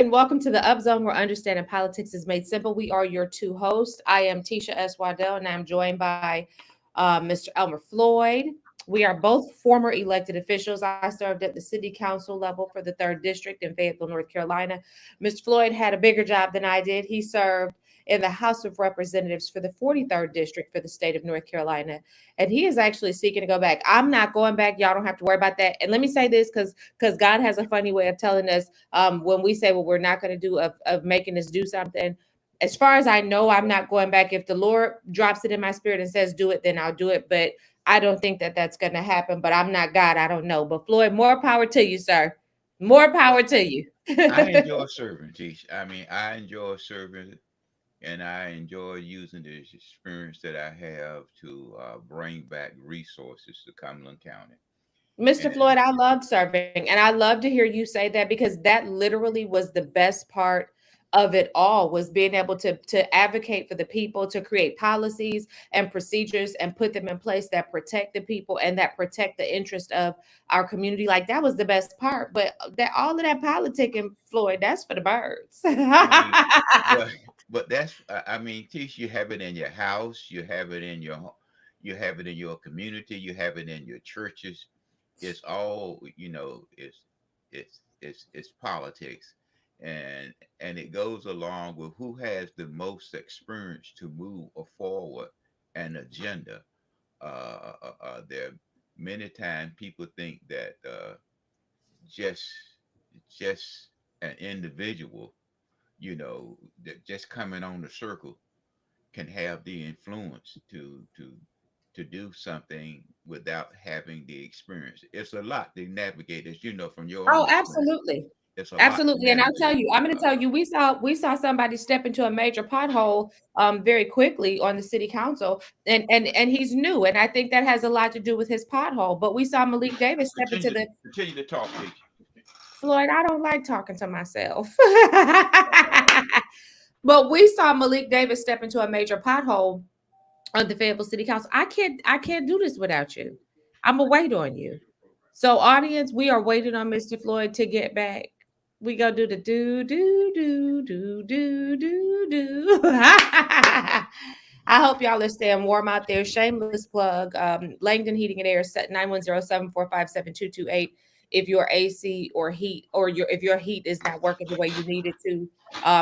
and welcome to the Up Zone, where understanding politics is made simple. We are your two hosts. I am Tisha S. Waddell, and I'm joined by Mr. Elmer Floyd. We are both former elected officials. I served at the city council level for the 3rd District in Fayetteville, North Carolina. Mr. Floyd had a bigger job than I did. He served in the House of Representatives for the 43rd District for the state of North Carolina. And he is actually seeking to go back. I'm not going back. Y'all don't have to worry about that. And let me say this because God has a funny way of telling us when we say, well, we're not going to do of making us do something. As far as I know, I'm not going back. If the Lord drops it in my spirit and says do it, then I'll do it. But I don't think that that's going to happen. But I'm not God. I don't know. But Floyd, more power to you, sir. More power to you. I enjoy serving, Teach. I mean, I enjoy serving, and I enjoy using this experience that I have to bring back resources to Cumberland County. Mr. And Floyd, I loved serving. And I love to hear you say that because that literally was the best part of it all was being able to advocate for the people, to create policies and procedures and put them in place that protect the people and that protect the interest of our community. Like that was the best part. But that all of that politicking, Floyd, that's for the birds. I mean, but that's I mean, Teach, you have it in your house, you have it in you have it in your community, you have it in your churches. It's all it's politics, and it goes along with who has the most experience to move forward an agenda. There many times people think that just just an individual, that just coming on the circle can have the influence to do something without having the experience. It's a lot to navigate, as you know from your Oh, own experience. absolutely. It's a lot to Absolutely. And I'll tell navigate. you, I'm going to tell you, we saw somebody step into a major pothole very quickly on the city council, and he's new, and I think that has a lot to do with his pothole. But we saw Malik Davis step into the Continue to talk, Teach. Floyd. I don't like talking to myself. But we saw Malik Davis step into a major pothole on the Fayetteville City Council. I can't do this without you. I'm gonna wait on you. So, audience, we are waiting on Mr. Floyd to get back. We gonna do the do. I hope y'all are staying warm out there. Shameless plug. Langdon Heating and Air set 910-745-7228. If your AC or heat or if your heat is not working the way you need it to,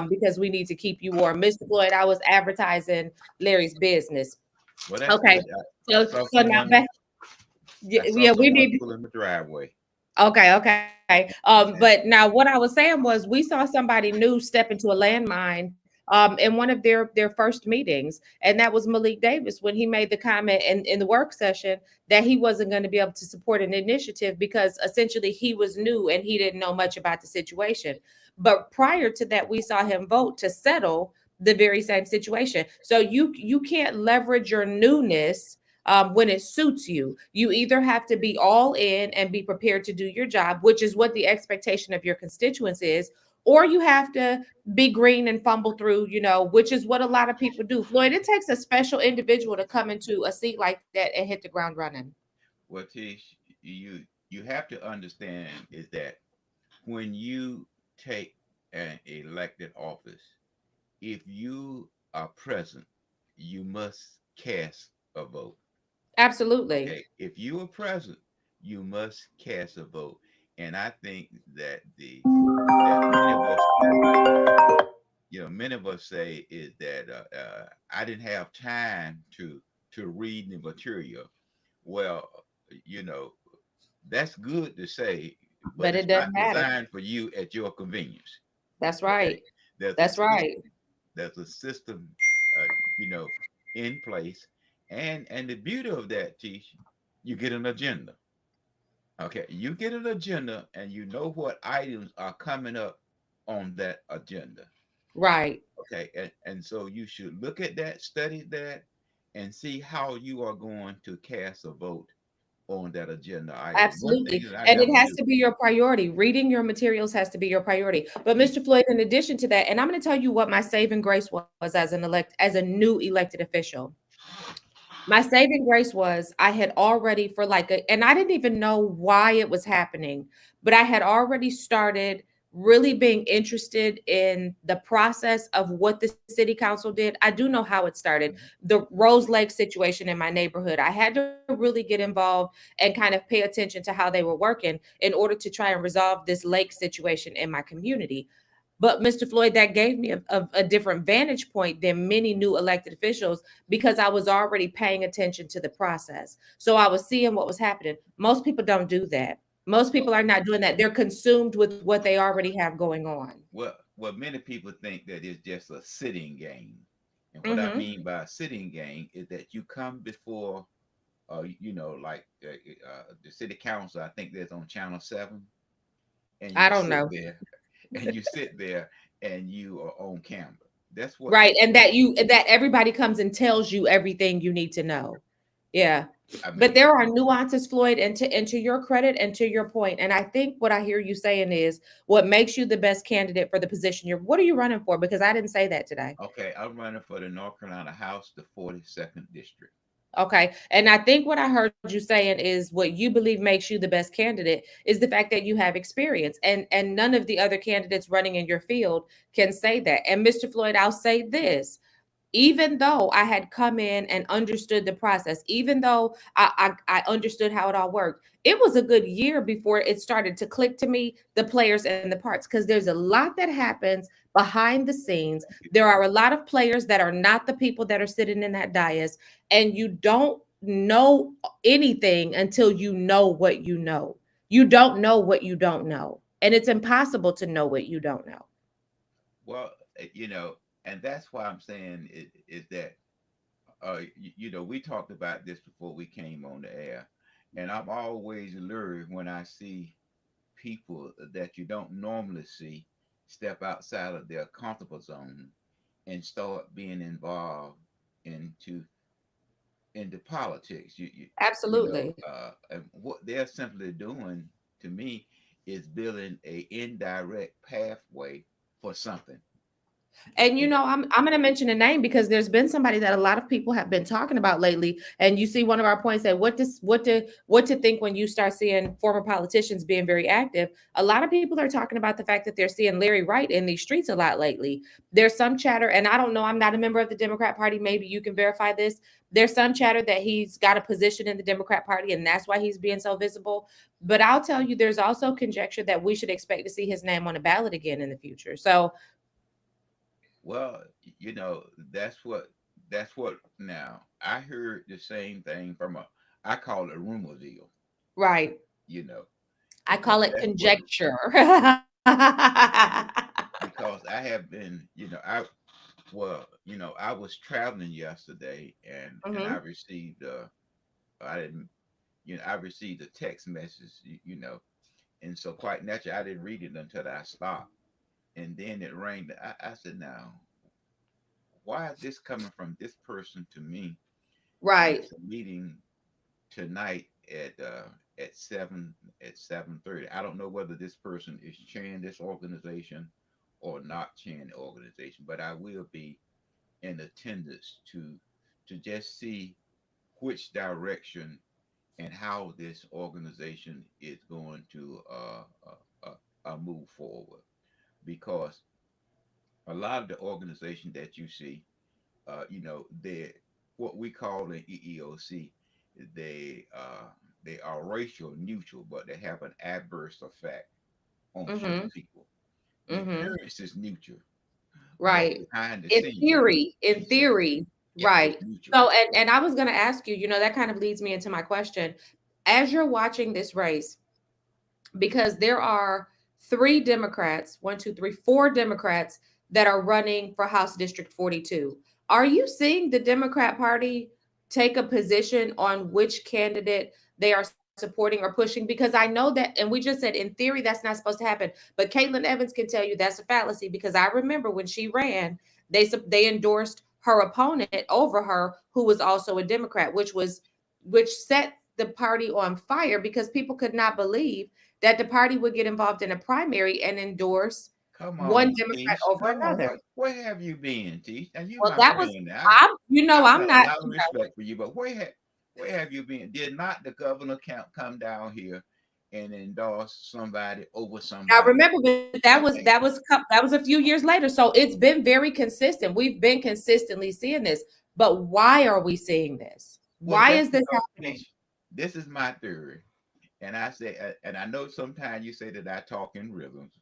because we need to keep you warm. Mr. Floyd, I was advertising Larry's business. Well, that's Okay. good. So I saw so now someone. back, yeah, I saw yeah, we someone need pull in the driveway. okay. But And now what I was saying was we saw somebody new step into a landmine in one of their first meetings, and that was Malik Davis when he made the comment in the work session that he wasn't going to be able to support an initiative because essentially he was new and he didn't know much about the situation. But prior to that, we saw him vote to settle the very same situation. So you can't leverage your newness when it suits you. You either have to be all in and be prepared to do your job, which is what the expectation of your constituents is, or you have to be green and fumble through, which is what a lot of people do. Floyd, it takes a special individual to come into a seat like that and hit the ground running. what you have to understand is that when you take an elected office, if you are present, you must cast a vote. Absolutely. Okay, if you are present, you must cast a vote. And I think that the that many of us, many of us say is that I didn't have time to read the material. Well, you know, that's good to say, but But it's it not doesn't matter. designed for you at your convenience. That's Okay, right. there's a That's right. there's a system, uh, you know, in place, and the beauty of that, Tish, you get an agenda. Okay, you get an agenda, and you know what items are coming up on that agenda. Right. Okay, and so you should look at that, study that, and see how you are going to cast a vote on that agenda item. One thing Absolutely. that I And it never has do. to be your priority. Reading your materials has to be your priority. But Mr. Floyd, in addition to that, and I'm going to tell you what my saving grace was as a new elected official. My saving grace was I had already and I didn't even know why it was happening, but I had already started really being interested in the process of what the city council did. I do know how it started. Mhm. The Rose Lake situation in my neighborhood, I had to really get involved and kind of pay attention to how they were working in order to try and resolve this lake situation in my community. But Mr. Floyd, that gave me a different vantage point than many new elected officials because I was already paying attention to the process. So I was seeing what was happening. Most people don't do that. Most Well, people are not doing that. They're consumed with what they already have going on. well, many people think that it's just a sitting game, and what I Hmm. mean by a sitting game is that you come before, like the city council. I think that's on Channel 7, and I you don't sit know. there, and you sit there, and you are on camera. That's what Right. that. And that everybody comes and tells you everything you need to know. Yeah. I But mean, there are nuances, Floyd, and to your credit and to your point. And I think what I hear you saying is what makes you the best candidate for the position you're what are you running for? Because I didn't say that today. okay, I'm running for the North Carolina House, the 42nd district. Okay. And I think what I heard you saying is what you believe makes you the best candidate is the fact that you have experience. And none of the other candidates running in your field can say that. And Mr. Floyd, I'll say this. Even though I had come in and understood the process, even though I understood how it all worked, it was a good year before it started to click to me, the players and the parts, because there's a lot that happens behind the scenes. Thank you. There are a lot of players that are not the people that are sitting in that dais, and you don't know anything until you know what you know. You don't know what you don't know. And it's impossible to know what you don't know. Well, and that's why I'm saying is that we talked about this before we came on the air, and I'm always lured when I see people that you don't normally see step outside of their comfortable zone and start being involved into into politics. Absolutely. And what they're simply doing to me is building a indirect pathway for something. And You know, I'm going to mention a name because there's been somebody that a lot of people have been talking about lately. And you see, one of our points that what to think when you start seeing former politicians being very active. A lot of people are talking about the fact that they're seeing Larry Wright in these streets a lot lately. There's some chatter, and I don't know. I'm not a member of the Democrat Party. Maybe you can verify this. There's some chatter that he's got a position in the Democrat Party, and that's why he's being so visible. But I'll tell you, there's also conjecture that we should expect to see his name on a ballot again in the future. So well, that's what now I heard the same thing from a I call it rumor deal, right. you know, I call because it that's what conjecture. because I have been, I was traveling yesterday and I Mhm. received I didn't I received a text message, and so quite naturally I didn't read it until I stopped. And then it rang. I said, now, why is this coming from this person to me? And Right. it's a meeting tonight at 7:30. I don't know whether this person is chairing this organization or not chairing the organization, but I will be in attendance to just see which direction and how this organization is going to move forward. Because a lot of the organization that you see, they what we call an EEOC, they uh, they are racial neutral, but they have an adverse effect on certain Mhm. people. The Mhm. appearance is neutral, but Right. behind the In scene, theory, in it's a theory, yeah, it's right. neutral. So and I was going to ask you, that kind of leads me into my question. As you're watching this race, because there are three Democrats, one, two, three, four Democrats that are running for House District 42. Are you seeing the Democrat Party take a position on which candidate they are supporting or pushing? Because I know that, and we just said in theory that's not supposed to happen, but Caitlin Evans can tell you that's a fallacy because I remember when she ran, they endorsed her opponent over her, who was also a Democrat, which set the party on fire because people could not believe that the party would get involved in a primary and endorse Come one on, Democrat Tish. over Come on. another. Where have you been, Tish? And you Well, my that was friend. Now. I I'm got a not, lot of respect for you, but where have you been? Did not the governor come down here and endorse somebody over Now somebody. remember, but I think that was a few years later. So it's been very consistent. We've been consistently seeing this. But why are we seeing this? well, Why that's is this because happening? this is my theory, and I say, and I know sometimes you say that I talk in rhythms,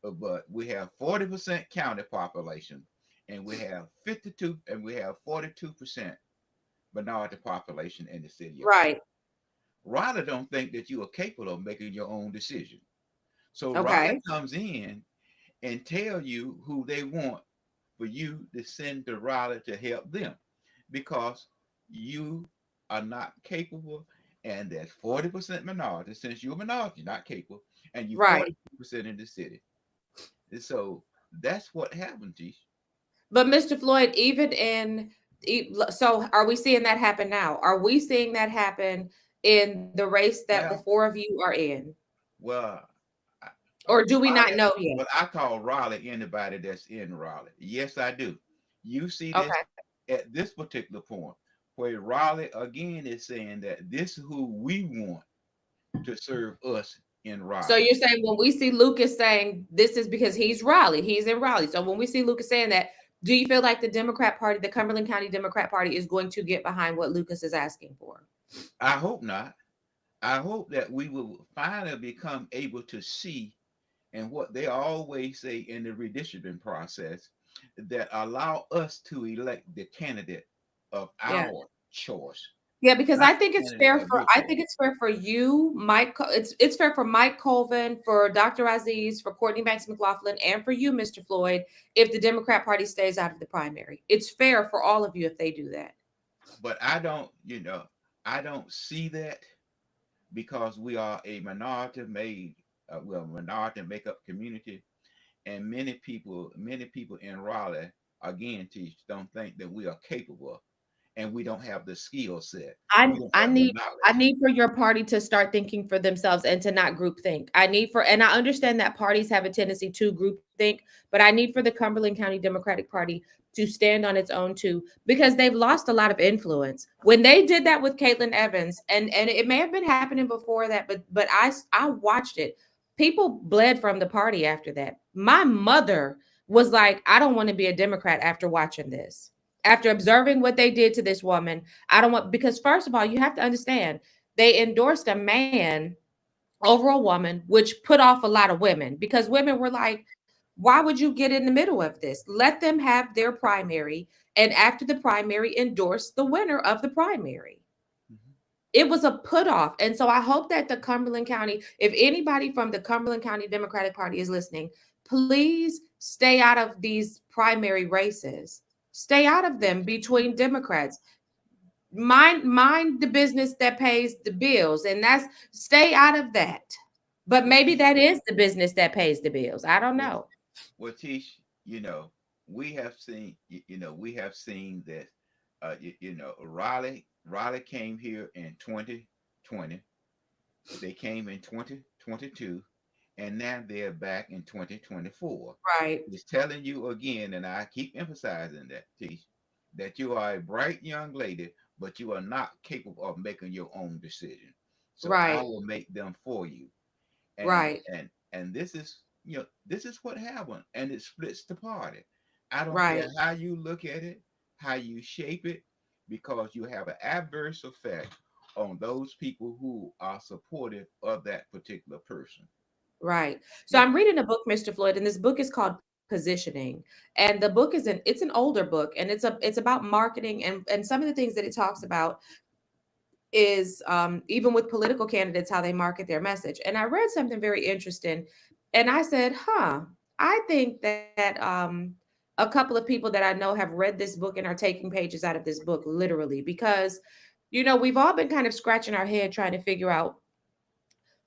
but we have 40% county population, and we have 52, and we have 42% minority population in the city of Raleigh. Right. Raleigh don't think that you are capable of making your own decision. So Raleigh Okay. comes in and tell you who they want for you to send to Raleigh to help them because you are not capable, and there's 40% minority. Since you're a minority, not capable, and you Right. 42% in the city. And so that's what happened, Tish. But Mr. Floyd, so are we seeing that happen now? Are we seeing that happen in the race that the Well, four of you are in? well, I- Or do we not Raleigh, know yet? well, I call Raleigh anybody that's in Raleigh. Yes, I do. You see this Okay. at this particular point, where Raleigh again is saying that this is who we want to serve us in So Raleigh. you're saying when we see Lucas saying this is because he's in Raleigh. So when we see Lucas saying that, do you feel like the Democrat Party, the Cumberland County Democrat Party, is going to get behind what Lucas is asking for? I hope not. I hope that we will finally become able to see, and what they always say in the redistricting process, that allow us to elect the candidate of Yeah. our choice, Yeah, because not I think the it's candidate fair of for your I choice. think it's fair for you, it's fair for Mike Colvin, for Dr. Aziz, for Courtney Banks McLaughlin, and for you, Mr. Floyd, if the Democrat Party stays out of the primary. It's fair for all of you if they do that. But I don't, I don't see that because we are a minority made, well, minority makeup community, and many people in Raleigh, again, teach don't think that we are capable, and we don't have the skill set. We I don't I have the need I knowledge. need for your party to start thinking for themselves and to not group think. And I understand that parties have a tendency to group think, but I need for the Cumberland County Democratic Party to stand on its own too, because they've lost a lot of influence. When they did that with Caitlin Evans, and it may have been happening before that, but I watched it. People bled from the party after that. My mother was like, I don't want to be a Democrat after watching this. After observing what they did to this woman, I don't want, because first of all, you have to understand they endorsed a man over a woman, which put off a lot of women because women were like, why would you get in the middle of this? Let them have their primary. And after the primary, endorse the winner of the primary. Mhm. It was a put off. And so I hope that the Cumberland County, if anybody from the Cumberland County Democratic Party is listening, please stay out of these primary races. Stay out of them between Democrats. Mind the business that pays the bills, and that's stay out of that. But Well, maybe Tish, that is the business that pays the bills. I don't well, know. well, Tish, we have seen, we have seen that, Raleigh came here in 2020. They came in 2022, and now they're back in 2024. Right, It's telling you again, and I keep emphasizing that, Tish, that you are a bright young lady, but you are not capable of making your own decision. So I right, will make them for you. And right, this is, this is what happened, and it splits the party. I don't care right. how you look at it, how you shape it, because you have an adverse effect on those people who are supportive of that particular person. Right. So Yeah. I'm reading a book, Mr. Floyd, and this book is called Positioning. And the book it's an older book, and it's about marketing, and some of the things that it talks about is even with political candidates, how they market their message. And I read something very interesting, and I said, huh, I think that a couple of people that I know have read this book and are taking pages out of this book literally, because we've all been kind of scratching our head trying to figure out,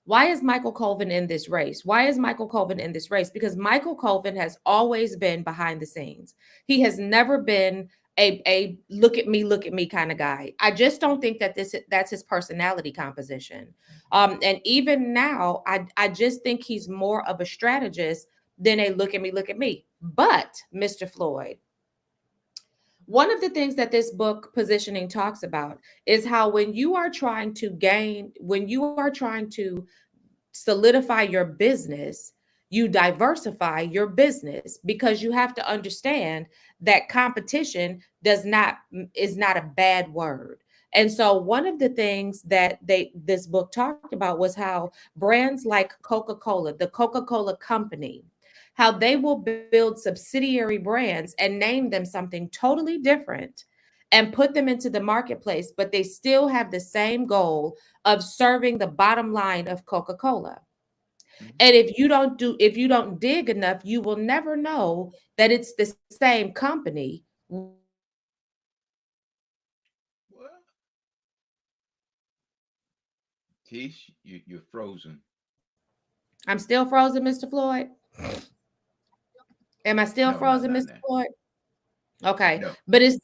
why is Michael Colvin in this race? Why is Michael Colvin in this race? Because Michael Colvin has always been behind the scenes. He has never been a look at me kind of guy. I just don't think that that's his personality composition. And even now, I just think he's more of a strategist than a look at me. But Mr. Floyd, one of the things that this book Positioning talks about is how when you are trying to solidify your business, you diversify your business, because you have to understand that competition is not a bad word. And so one of the things that this book talked about was how brands like Coca-Cola, the Coca-Cola company, how they will build subsidiary brands and name them something totally different and put them into the marketplace, but they still have the same goal of serving the bottom line of Coca-Cola. Mhm. And if you don't dig enough, you will never know that it's the same company running the business underneath the same Well, name. Tish, you're frozen. I'm still frozen, Mr. Floyd. Am I still No, no, frozen, no, Mr. no. Floyd? Okay, No. but it's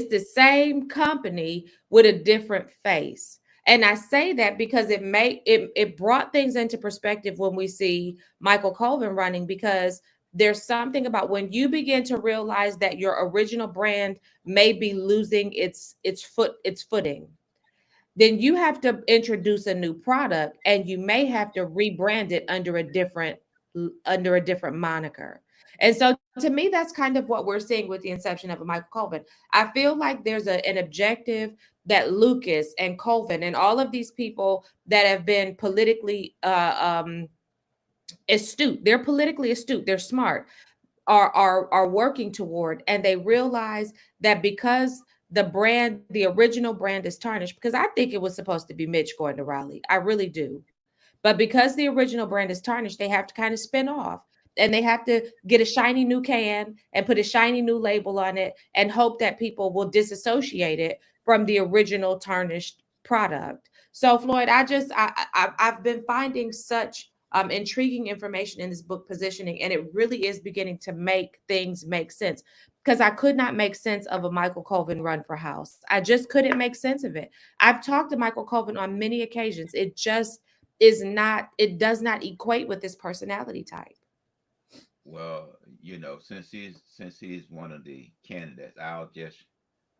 the same company with a different face. And I say that because it brought things into perspective when we see Michael Colvin running, because there's something about when you begin to realize that your original brand may be losing its footing, then you have to introduce a new product, and you may have to rebrand it under a different moniker. And so to me, that's kind of what we're seeing with the inception of a Michael Colvin. I feel like there's an objective that Lucas and Colvin and all of these people that have been politically astute, they're politically astute, they're smart, are working toward, and they realize that because the original brand is tarnished, because I think it was supposed to be Mitch going to Raleigh, I really do, but because the original brand is tarnished, they have to kind of spin off, and they have to get a shiny new can and put a shiny new label on it and hope that people will disassociate it from the original tarnished product. So Floyd, I've been finding such intriguing information in this book positioning, and it really is beginning to make things make sense, because I could not make sense of a Michael Colvin run for House. I just couldn't make sense of it. I've talked to Michael Colvin on many occasions. It does not equate with his personality type. Well, since he's one of the candidates, I'll just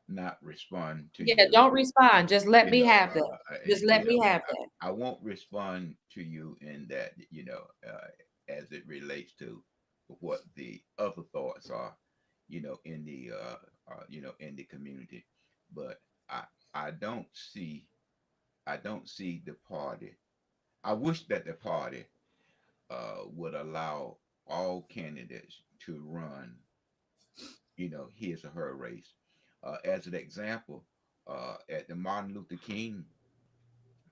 not respond to Yeah, you. don't respond. Just let You me know, have that. Just let me have that. I won't respond to you in that, as it relates to what the other thoughts are, in the community. But I, I don't see, I don't see the party. I wish that the party would allow all candidates to run, his or her race. As an example, at the Martin Luther King,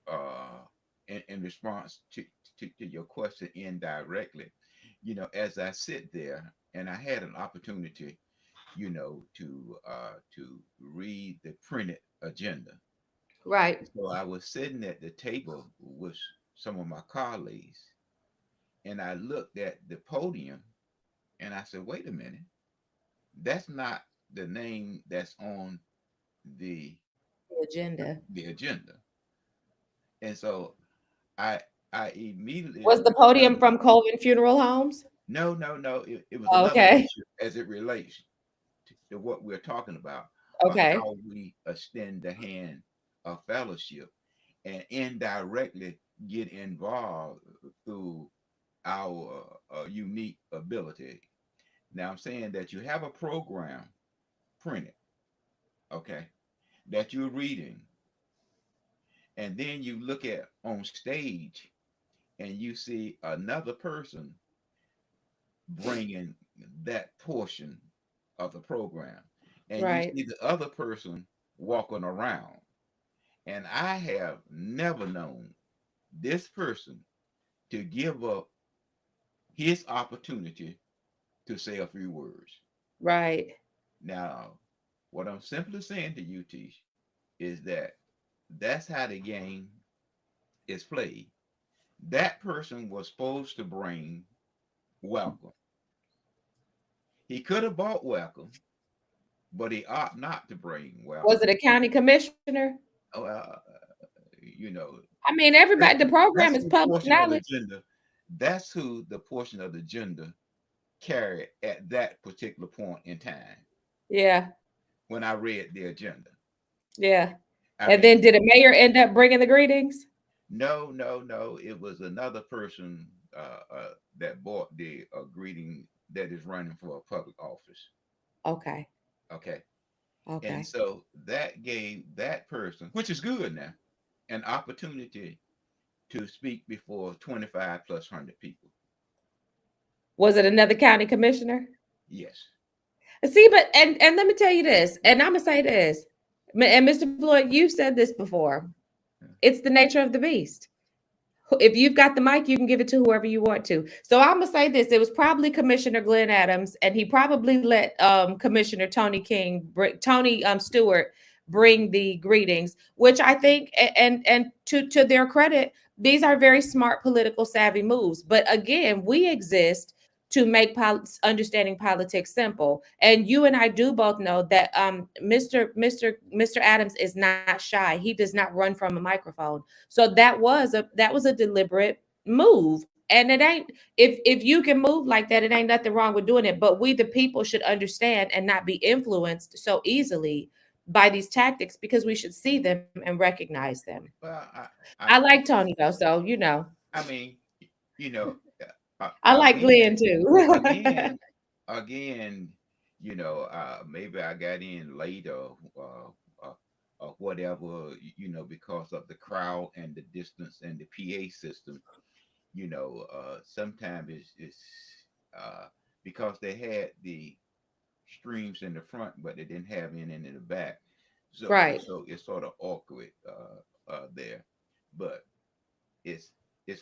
uh, in response to your question indirectly, as I sit there and I had an opportunity, to read the printed agenda. Right. So I was sitting at the table with some of my colleagues, and I looked at the podium, and I said, "Wait a minute, that's not the name that's on the The agenda. the agenda." And so I I immediately Was the podium from Colvin Funeral Homes? no, no, no. It was another Okay. issue as it relates to what we're talking about, Okay. how we extend the hand of fellowship and indirectly get involved through our unique ability. Now, I'm saying that you have a program printed, okay, that you're reading, and then you look at on stage and you see another person bringing that portion of the program, and you Right. see the other person walking around. And I have never known this person to give up his opportunity to say a few words. Right. Now, what I'm simply saying to you, Tish, is that that's how the game is played. That person was supposed to bring welcome. He could have bought welcome, but he ought not to bring Was it welcome. a county commissioner? Uh, you know, I mean, everybody, the program that's is who public portion of the knowledge. agenda. That's who the portion of the agenda carried at that particular point in time Yeah. when I read the agenda. Yeah. I And then mean, did a mayor end up bringing the greetings? No, no, no. It was another person that bought the greeting that is running for a public office. Okay. Okay. And Okay. so that gave that person, which is good now, an opportunity to speak before 25 plus 100 people. Was it another county commissioner? Yes. See, but and let me tell you this, and I'm gonna say this, and Mr. Floyd, you've said this before. It's the nature of the beast. If you've got the mic, you can give it to whoever you want to. So I'm gonna say this: it was probably Commissioner Glenn Adams, and he probably let Commissioner Tony Stewart bring the greetings, which I think, and to their credit, these are very smart political savvy moves. But again, we exist to make understanding politics simple. And you and I do both know that Mr. Adams is not shy. He does not run from a microphone. So that was a deliberate move. And it ain't, if you can move like that, it ain't nothing wrong with doing it. But we the people should understand and not be influenced so easily by these tactics, because we should see them and recognize them. Well, I like Tony though, so I mean, you know, I like Glenn again, too. again, again, maybe I got in late or whatever, because of the crowd and the distance and the PA system. Sometimes it's because they had the streams in the front, but they didn't have any in the back. So Right, it's sort of awkward there. But it's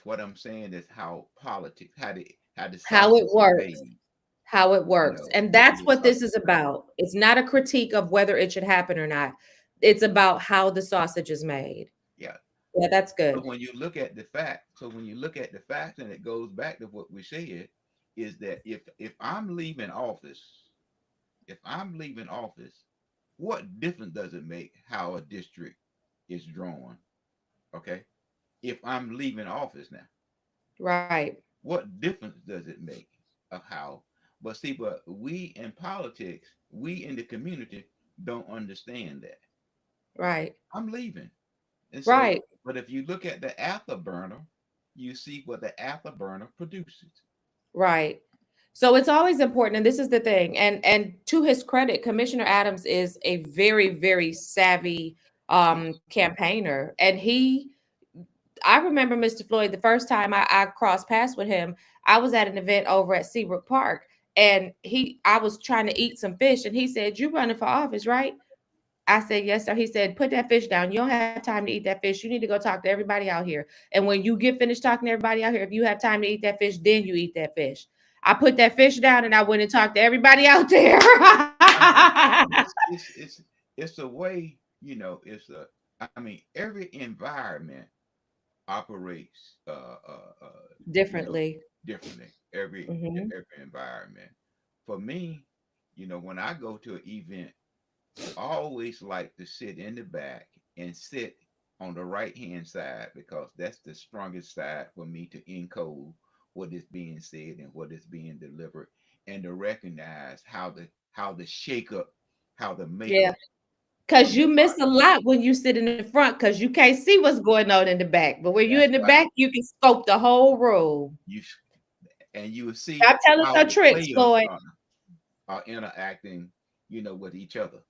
what I'm saying is how politics, how the how it sausage is works. made. How it works. And How that's the what this sausage is is made. about. It's not a critique of whether it should happen or not. It's about how the sausage is made. Yeah. Yeah, that's So good. when you look at the fact, and it goes back to what we said, is that if I'm leaving office, what difference does it make how a district is drawn? Okay. If I'm leaving office now, Right, what difference does it make of how? But see, but we in politics, we in the community don't understand that. right, I'm leaving. And so, right, but if you look at the afterburner, you see what the afterburner produces. right. So it's always important, and this is the thing. And to his credit, Commissioner Adams is a very, very savvy Yes. campaigner. And I remember Mr. Floyd, the first time I crossed paths with him, I was at an event over at Seabrook Park, and I was trying to eat some fish, and he said, "You running for office, right?" I said, "Yes, sir." He said, "Put that fish down. You don't have time to eat that fish. You need to go talk to everybody out here. And when you get finished talking to everybody out here, if you have time to eat that fish, then you eat that fish." I put that fish down and I went and talked to everybody out there. I mean, it's a way, I mean, every environment operates, you know, Differently. differently. Every Hmm. every environment. For me, when I go to an event, I always like to sit in the back and sit on the right hand side because that's the strongest side for me to encode what is being said and what is being delivered, and to recognize how the shake up, how the Yeah. makeup Because of the you miss a body. lot when you sit in the front because you can't see what's going on in the back. But when you're That's in the right. back, you can scope the whole room. You and you will see Stop telling how no the tricks, players Floyd. are interacting, with each other.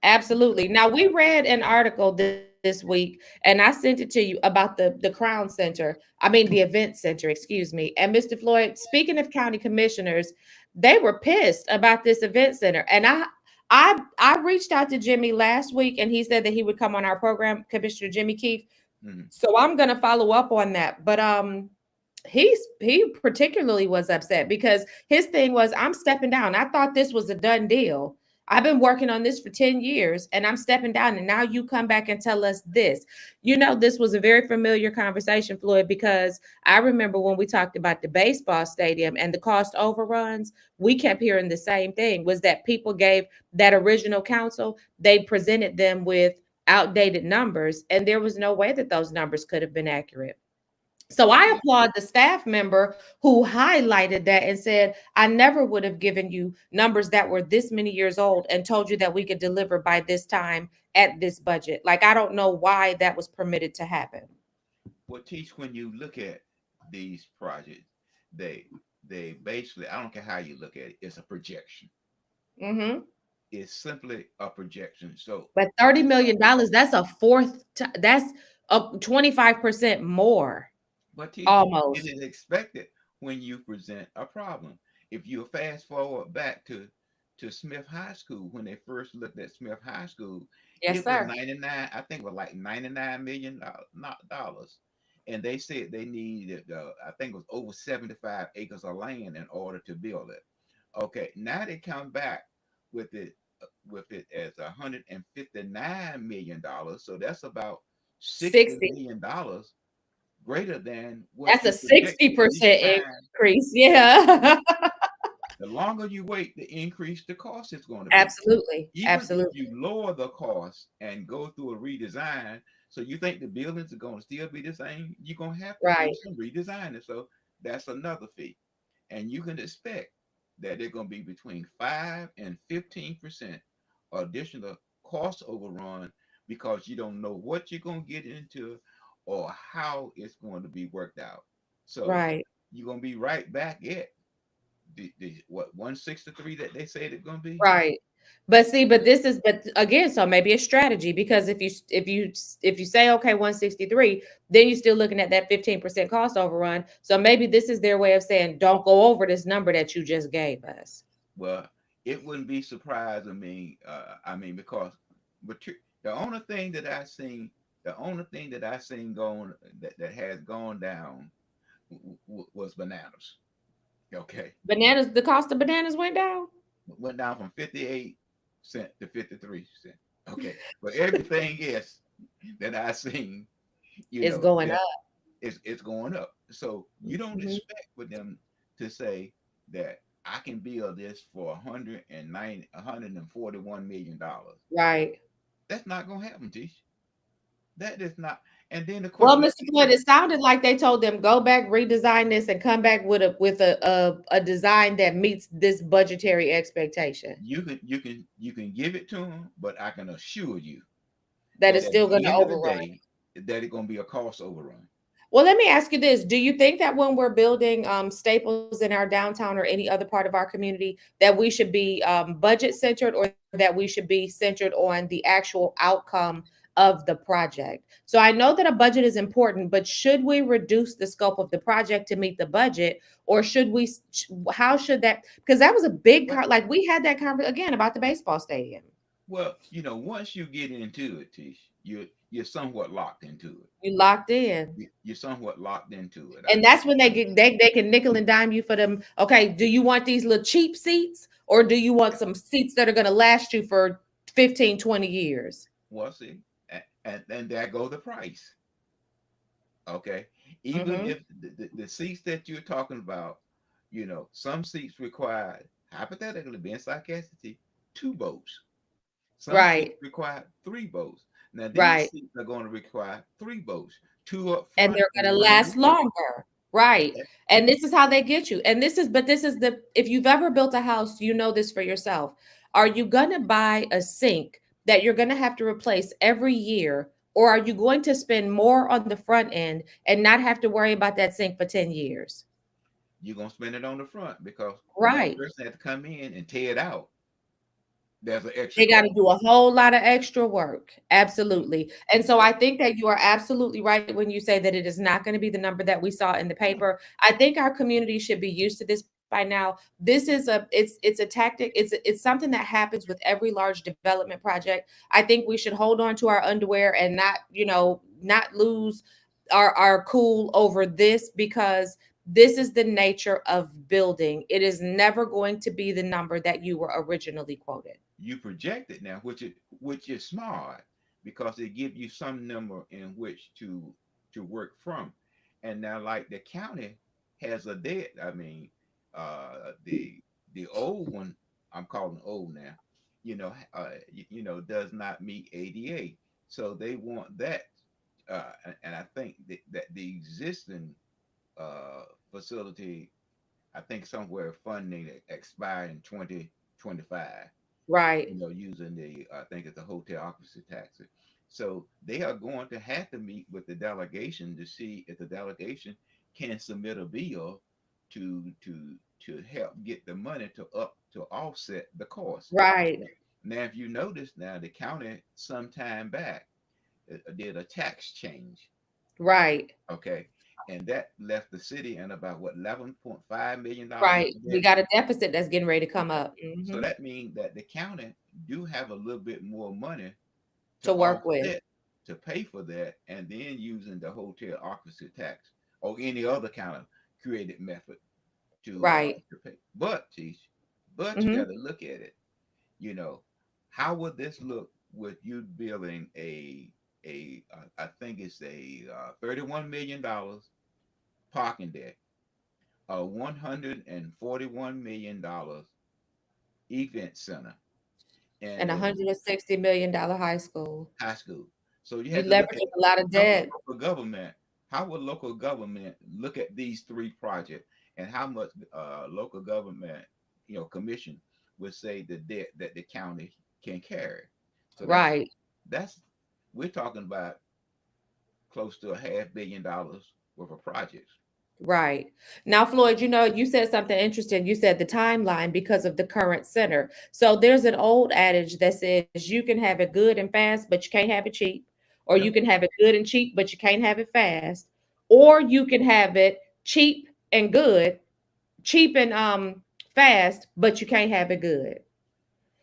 Absolutely. Now we read an article this week, and I sent it to you about the Crown Center. I mean the Event Center, excuse me. And Mr. Floyd, speaking of county commissioners, they were pissed about this event center. And I reached out to Jimmy last week, and he said that he would come on our program, Commissioner Jimmy Keefe. Mhm. So I'm gonna follow up on that. But he particularly was upset because his thing was, I'm stepping down. I thought this was a done deal. I've been working on this for 10 years and I'm stepping down. And now you come back and tell us this. This was a very familiar conversation, Floyd, because I remember when we talked about the baseball stadium and the cost overruns, we kept hearing the same thing, was that people gave that original council, they presented them with outdated numbers, and there was no way that those numbers could have been accurate. So I Yeah. applaud the staff member who highlighted that and said, I never would have given you numbers that were this many years old and told you that we could deliver by this time at this budget. Like, I don't know why that was permitted to happen. Well, teach when you look at these projects, they they basically, I don't care how you look at it, it's a projection. Hmm. It's simply a projection. So, But $30 million, that's a fourth, that's a 25% more but teach, it almost. is expected when you present a problem. If you fast forward back to Smith High School, when they first looked at Smith High School, Yes, it was sir. 99, I think it was like $99 million, dollars. And they said they needed, I think it was over 75 acres of land in order to build it. Okay, now they come back with it as $159 million. So that's about $60 60. million greater than what That's a you projected each 60% time. increase. And Yeah. the longer you wait, the increase the cost is going to be. Absolutely. Even if Absolutely. you lower the cost and go through a redesign, so you think the buildings are going to still be the same, you're going to have to do Right. some redesigning. So that's another fee. And you can expect that they're going to be between 5 and 15% additional cost overrun because you don't know what you're going to get into or how it's going to be worked out. So Right. you're going to be right back at the what 163 that they said it's going to be. Right. But see, but again, so maybe a strategy, because if you say okay 163, then you're still looking at that 15% cost overrun. So maybe this is their way of saying don't go over this number that you just gave us. Well, it wouldn't be surprising me. I mean, because the only thing that I seen, the only thing that I seen going that has gone down was bananas. Okay, Bananas, the cost of bananas went down. went down from 58 cent to 53 cent. Okay, but everything else that I seen, It's going that up. it's going up. So you don't Mhm. expect for them to say that I can build this for 190, $141 million. Right. That's not gonna happen, Tish. That is not. And then of course, Well, like Mr. you Floyd, said, it sounded like they told them go back, redesign this, and come back with a design that meets this budgetary expectation you can give it to them, but I can assure you that that is at still going the to end of the overrun. day, that it's gonna be a cost overrun. Well, let me ask you this. Do you think that when we're building staples in our downtown or any other part of our community, that we should be budget centered, or that we should be centered on the actual outcome of the project? So I know that a budget is important, but should we reduce the scope of the project to meet the budget? Or should we, how should that, because that was a big, But like we had that conversation again about the baseball stadium. well, once you get into it, Tish, you're somewhat locked into it. You locked in. You're somewhat locked into it. And that's when they get they can nickel and dime you for them. Okay, do you want these little cheap seats, or do you want some seats that are going to last you for 15, 20 years? Well, see, and there go the price. Okay, even Hmm. if the seats that you're talking about, some seats require, hypothetically, being sarcastic, two boats. Some seats Right, require three boats. Now these right. seats are going to require three boats, two up And front they're and going to one in the last middle. longer. Right. Eh, And this is how they get you. And this is the, if you've ever built a house, you know this for yourself. Are you going to buy a sink that you're going to have to replace every year? Or are you going to spend more on the front end and not have to worry about that sink for 10 years? You're gonna spend it on the front because when that Right. person had to come in and tear it out, there's an extra They got to cost. do a whole lot of extra work. Absolutely. And so I think that you are absolutely right when you say that it is not going to be the number that we saw in the No, paper. I think our community should be used to this by now. This is it's a tactic. It's something that happens with every large development project. I think we should hold on to our underwear and not, not lose our cool over this, because this is the nature of building. It is never going to be the number that you were originally quoted. you project it now, which is smart because it gives you some number in which to work from. And now, like the county has a debt. I mean, the old one, I'm calling old now, does not meet ADA. So they want that, and I think that the existing facility, I think somewhere funding expire in 2025, Right. using I think it's the hotel occupancy tax. So they are going to have to meet with the delegation to see if the delegation can submit a bill to help get the money to offset the cost. Right. Now, if you notice, now the county some time back did a tax change, Right. okay, and that left the city in about what $11.5 million Right. in We debt. got a deficit that's getting ready to come Okay, up. so that means that the county do have a little bit more money to To work with. offset to pay for that, and then using the hotel occupancy tax or any other kind of creative method Right. to pay. But you got Hmm. to look at it. You know, how would this look with you building I think it's a $31 million parking deck, a $141 million event center, And and a $160 million high school. high school. So you You have to look at leveraging a lot of how would debt. local government, how would local government look at these three projects, and how much local government, commission would say the debt that the county can carry. So Right. that's we're talking about close to $500 million worth of projects. Right. Now, Floyd, you said something interesting. You said the timeline because of the current center. So there's an old adage that says you can have it good and fast, but you can't have it cheap. Or you Yep. can have it good and cheap, but you can't have it fast. Or you can have it cheap and good, cheap and fast, but you can't have it good.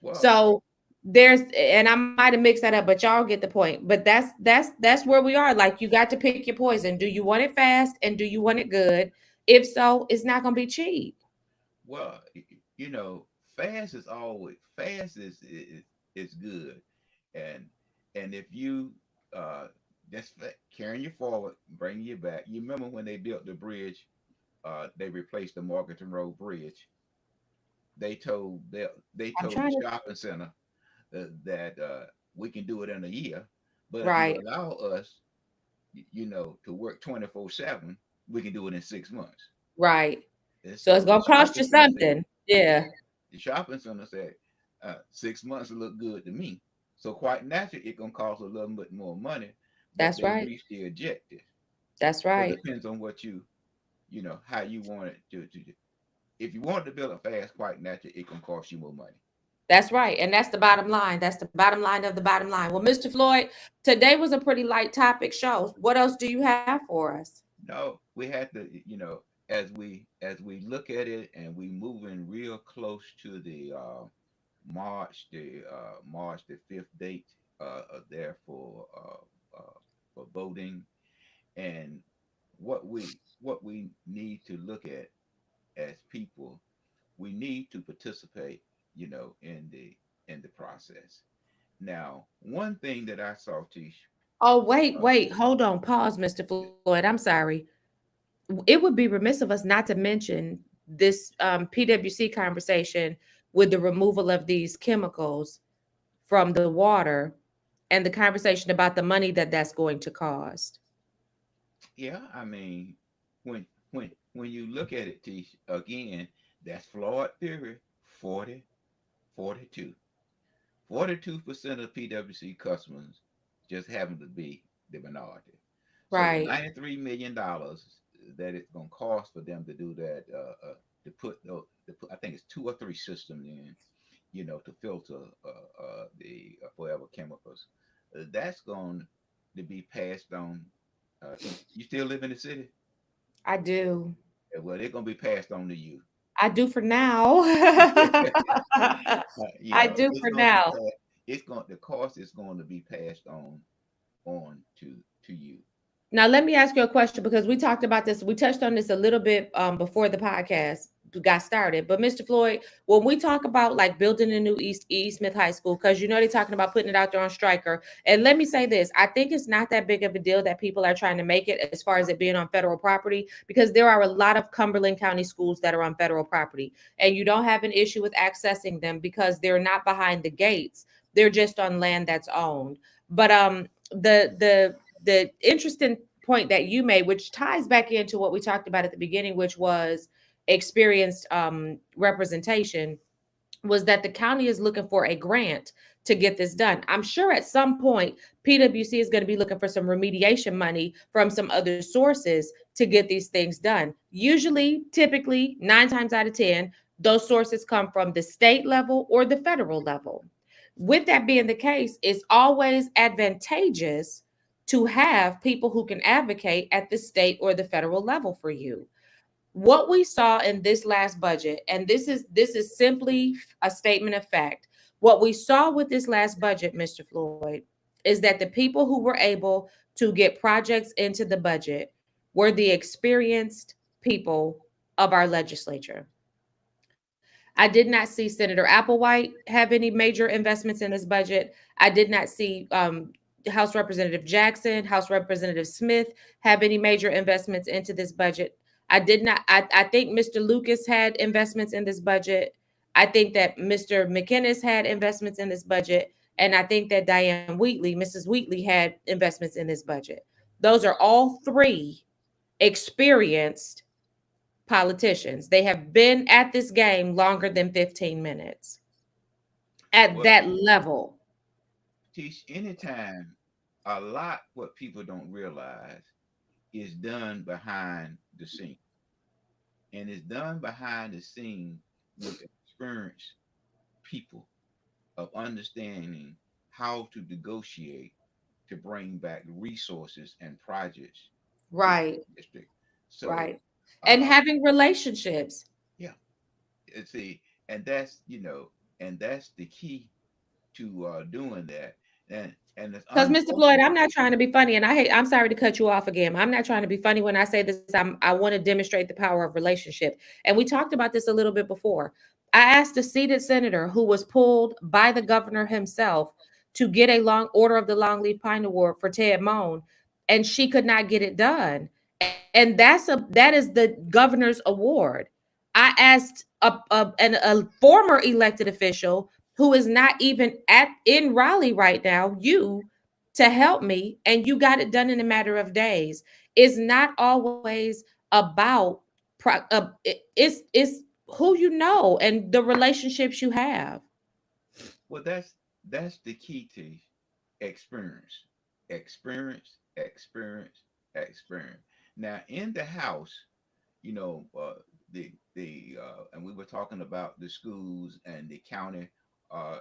Well, So and I might have mixed that up, but y'all get the point. But that's where we are. Like, you got to pick your poison. Do you want it fast and do you want it good? If so, it's not gonna be cheap. well, fast is always fast is good, and if you uh carrying you forward, bringing you back. You remember when they built the bridge? They replaced the Morganton Road Bridge. They I'm told the trying to. shopping center that we can do it in a year, but if you Right, allow us, to work 24/7, we can do it in 6 months. right. And So it's so the gonna cost shopping you center said, something. Yeah, the shopping center said, 6 months look good to me. So quite naturally, it's gonna cost a little bit more money, but that's they right. reached the objective. That's So it right. depends on what how you want it to. If you want to build it fast, quite naturally, it can cost you more money. That's right. And that's the bottom line. That's the bottom line of the bottom line. Well, Mr. Floyd, today was a pretty light topic show. What else do you have for us? No, we had to, as we look at it and we moving real close to the March the 5th date there for voting, and what we need to look at as people, we need to participate, in the process. Now, one thing that I saw, Tish, Oh, wait, uh, wait. Hold on. Pause, Mr. Floyd. I'm sorry. It would be remiss of us not to mention this PWC conversation with the removal of these chemicals from the water and the conversation about the money that that's going to cost. yeah, I mean, when you look at it, Tish, again, that's flawed theory. 40, 42. 42% of PWC customers just happen to be the minority. So the Right. $93 million that it's going to cost for them to do that, I think it's two or three systems in, to filter the forever chemicals. That's going to be passed on. You still live in the city? I do. Well, they're going to be passed on to you. I do for now. I do It's for going to be now. passed. The cost is going to be passed on to you. Now, let me ask you a question because we talked about this. We touched on this a little bit before the podcast got started. But Mr. Floyd, when we talk about like building a new East Smith High School, because they're talking about putting it out there on Striker. And let me say this: I think it's not that big of a deal that people are trying to make it as far as it being on federal property, because there are a lot of Cumberland County schools that are on federal property, and you don't have an issue with accessing them because they're not behind the gates; they're just on land that's owned. But the interesting point that you made, which ties back into what we talked about at the beginning, which was experienced representation, was that the county is looking for a grant to get this done. I'm sure at some point PwC is going to be looking for some remediation money from some other sources to get these things done. Usually, typically, 9 times out of 10, those sources come from the state level or the federal level. With that being the case, it's always advantageous to have people who can advocate at the state or the federal level for you. What we saw in this last budget, and this is simply a statement of fact. What we saw with this last budget, Mr. Floyd, is that the people who were able to get projects into the budget were the experienced people of our legislature. I did not see Senator Applewhite have any major investments in this budget. I did not see House Representative Jackson, House Representative Smith have any major investments into this budget. I did not. I think Mr. Lucas had investments in this budget. I think that Mr. McInnes had investments in this budget. And I think that Diane Wheatley, Mrs. Wheatley, had investments in this budget. Those are all three experienced politicians. They have been at this game longer than 15 minutes at Well, that level. teach anytime a lot what people don't realize is done behind the scene. And it's done behind the scene with experienced people of understanding how to negotiate to bring back resources and projects to the Right, district. So, right. And uh, having relationships. yeah, see, and that's and that's the key to doing that. And it's Because Mr. Floyd, unfortunate. I'm not trying to be funny, and I'm sorry to cut you off again. I'm not trying to be funny when I say this. I want to demonstrate the power of relationship, and we talked about this a little bit before. I asked a seated senator who was pulled by the governor himself to get a long order of the Longleaf Pine Award for Ted Moan, and she could not get it done. And that is the governor's award. I asked a former elected official who is not even at in Raleigh right now, you, to help me, and you got it done in a matter of days. It's not always about it's who you know and the relationships you have. Well, that's the key to experience, experience, experience. Now, in the house, you know, and we were talking about the schools and the county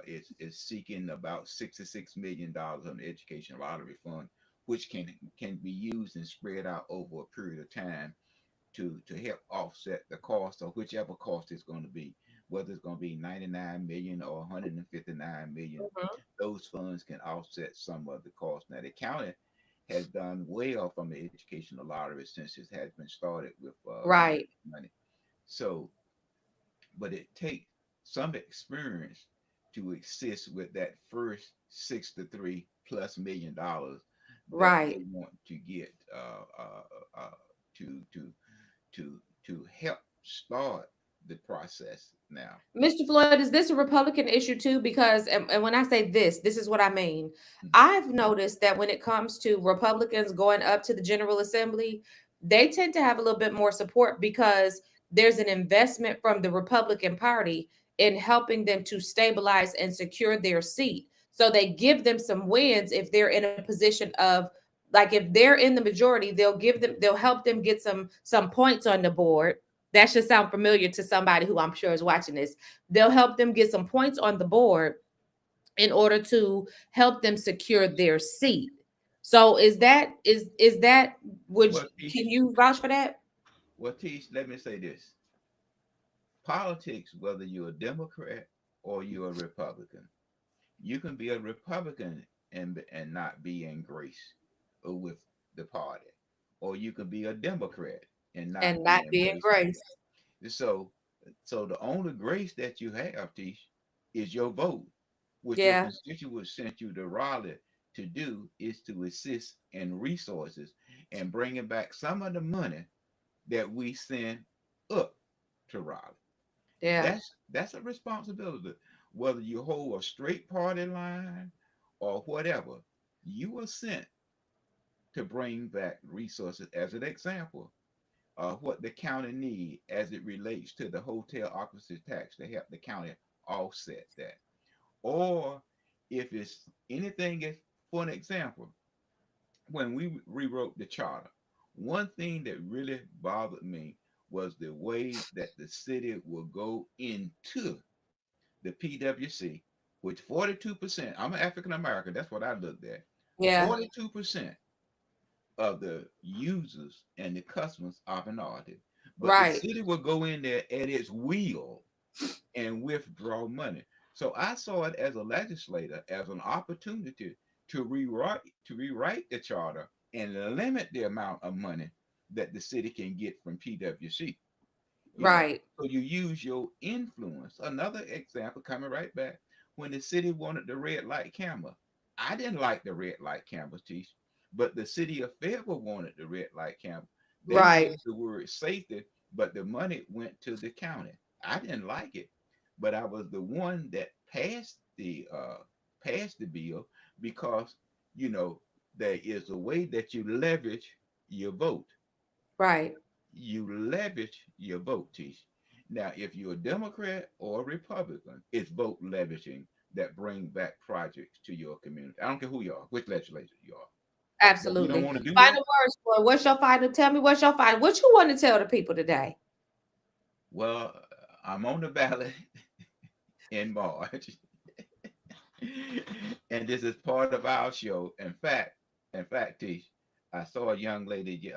is seeking about $66 million on the education lottery fund, which can be used and spread out over a period of time to help offset the cost of whichever cost it's going to be, whether it's going to be 99 million or 159 million. Mhm. Those funds can offset some of the cost. Now the county has done well from the educational lottery since it has been started with Right. money. So, but it takes some experience to assist with that first 63+ million that Right. they want to get to to help start the process now. Mr. Floyd, is this a Republican issue too? Because, and when I say this is what I mean. Mhm. I've noticed that when it comes to Republicans going up to the General Assembly, they tend to have a little bit more support because there's an investment from the Republican Party in helping them to stabilize and secure their seat. So they give them some wins if they're in a position of, like, if they're in the majority, they'll help them get some points on the board. That should sound familiar to somebody who I'm sure is watching this. They'll help them get some points on the board in order to help them secure their seat. So is that Well, can teach, you vouch for that? let me say this. Politics, whether you're a Democrat or you're a Republican, you can be a Republican and not be in grace with the party, or you can be a Democrat and not And be not in being grace with grace. them. So the only grace that you have, Tish, is your vote, which your Yeah. constituents sent you to Raleigh to do is to assist in resources and bringing back some of the money that we send up to Raleigh. Yeah. That's a responsibility. Whether you hold a straight party line or whatever, you are sent to bring back resources. As an example, what the county need as it relates to the hotel occupancy tax to help the county offset that, or if it's anything, as for an example, when we rewrote the charter, one thing that really bothered me was the way that the city will go into the PWC, which 42%, I'm an African American, that's what I looked at. Yeah. 42% of the users and the customers are minority. But the Right. city will go in there at its will and withdraw money. So I saw it as a legislator as an opportunity to rewrite the charter and limit the amount of money that the city can get from PWC. You know, Right. so you use your influence. Another example coming right back when the city wanted the red light camera. I didn't like the red light cameras, Teach, but the city of Fayetteville wanted the red light camera. They Right. used the word safety, but the money went to the county. I didn't like it, but I was the one that passed the bill because you know there is a way that you leverage your vote. Right. You leverage your vote, Tish. Now, if you're a Democrat or a Republican, it's vote leveraging that bring back projects to your community. I don't care who you are, which legislature you are. But we don't Absolutely. want to do that. Final words, boy. What's your final? Tell me what's your final. What you want to tell the people today? Well, I'm on the ballot in March, and this is part of our show. In fact, Tish, I saw a young lady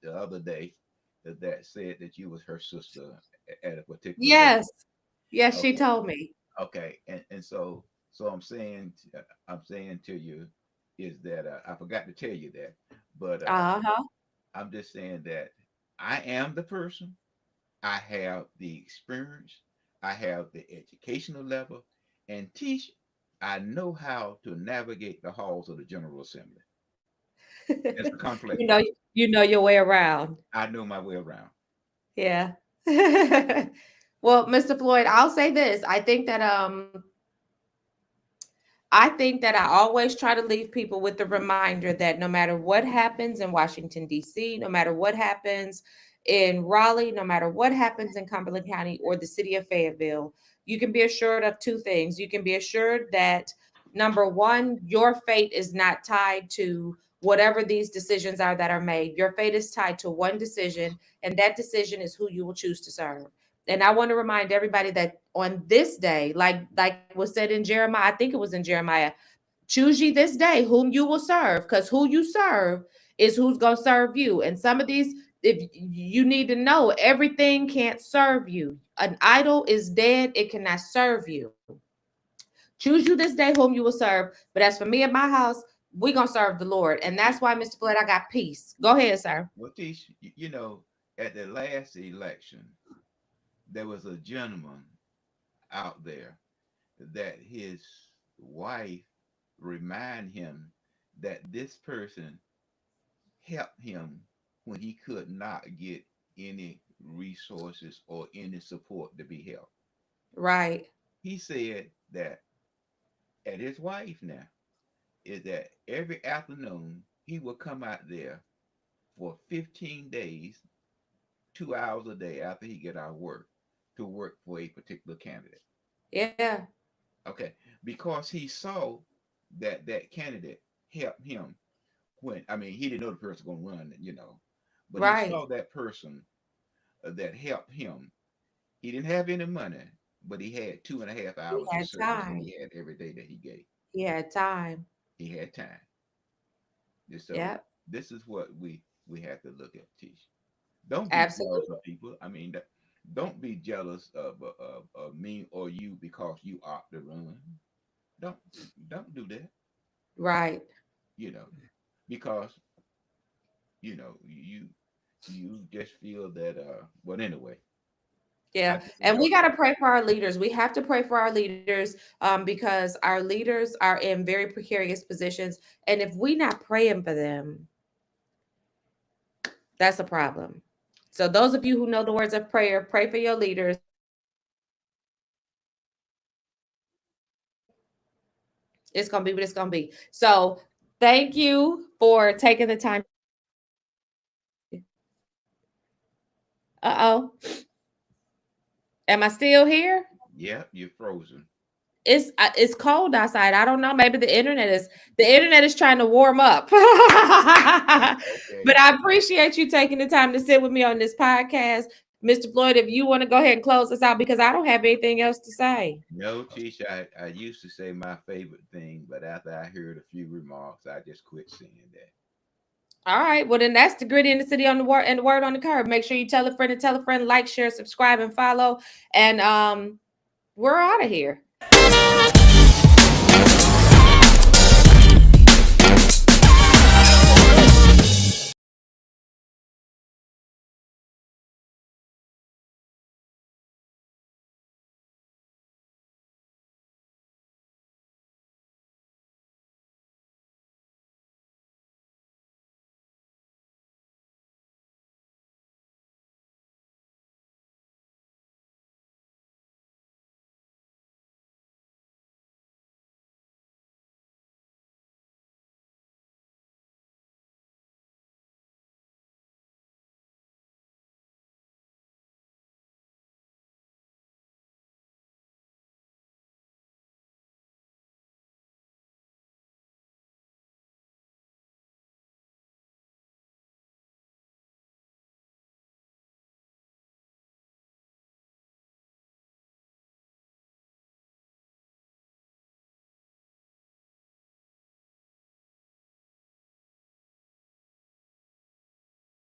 the other day that said that you was her sister at a particular level. Yes. Yes, she Okay. told me. Okay, and so I'm saying to you is that I forgot to tell you that, but Uh-huh. I'm just saying that I am the person. I have the experience. I have the educational level, and teach. I know how to navigate the halls of the General Assembly. It's a complex you know, one. you know your way around. I know my way around. Yeah. Well, Mr. Floyd, I'll say this. I think that I always try to leave people with the reminder that no matter what happens in Washington, D.C., no matter what happens in Raleigh, no matter what happens in Cumberland County or the city of Fayetteville, you can be assured of two things. You can be assured that number one, your fate is not tied to whatever these decisions are that are made. Your fate is tied to one decision, and that decision is who you will choose to serve. And I want to remind everybody that on this day, like was said in Jeremiah, I think it was in Jeremiah, choose ye this day whom you will serve, because who you serve is who's going to serve you. And some of these, if you need to know, everything can't serve you. An idol is dead, it cannot serve you. Choose you this day whom you will serve. But as for me and my house, we're going to serve the Lord. And that's why, Mr. Floyd, I got peace. Go ahead, sir. Well, teach. At the last election, there was a gentleman out there that his wife remind him that this person helped him when he could not get any resources or any support to be helped. Right. He said that at his wife now is that every afternoon he will come out there for 15 days, 2 hours a day after he get out of work to work for a particular candidate. Yeah. Okay, because he saw that that candidate helped him when I mean he didn't know the person going to run, but he Right. saw that person that helped him. He didn't have any money, but he had 2.5 He hours of had service that time. he had every day that he gave. He had time. He had time. And so Yep. this is what we have to look at, Tish. Don't be jealous Absolutely. of people. I mean, don't be jealous of me or you because you opt to run. Don't don't do that. Right. You know, because you just feel that. But anyway, I Yeah. just And we enjoy. got to pray for our leaders. We have to pray for our leaders because our leaders are in very precarious positions. And if we not praying for them, that's a problem. So those of you who know the words of prayer, pray for your leaders. It's going to be what it's going to be. So thank you for taking the time. Uh-oh. Am I still here? Yeah, you're frozen. It's cold outside. I don't know. Maybe the internet is trying to warm up. Okay. But I appreciate you taking the time to sit with me on this podcast. Mr. Floyd, if you want to go ahead and close us out because I don't have anything else to say. No, Tisha, I used to say my favorite thing, but after I heard a few remarks, I just quit saying that. All right. Well, then that's the Gritty in the City on the word and the word on the curb. Make sure you tell a friend, like, share, subscribe, and follow. And we're out of here.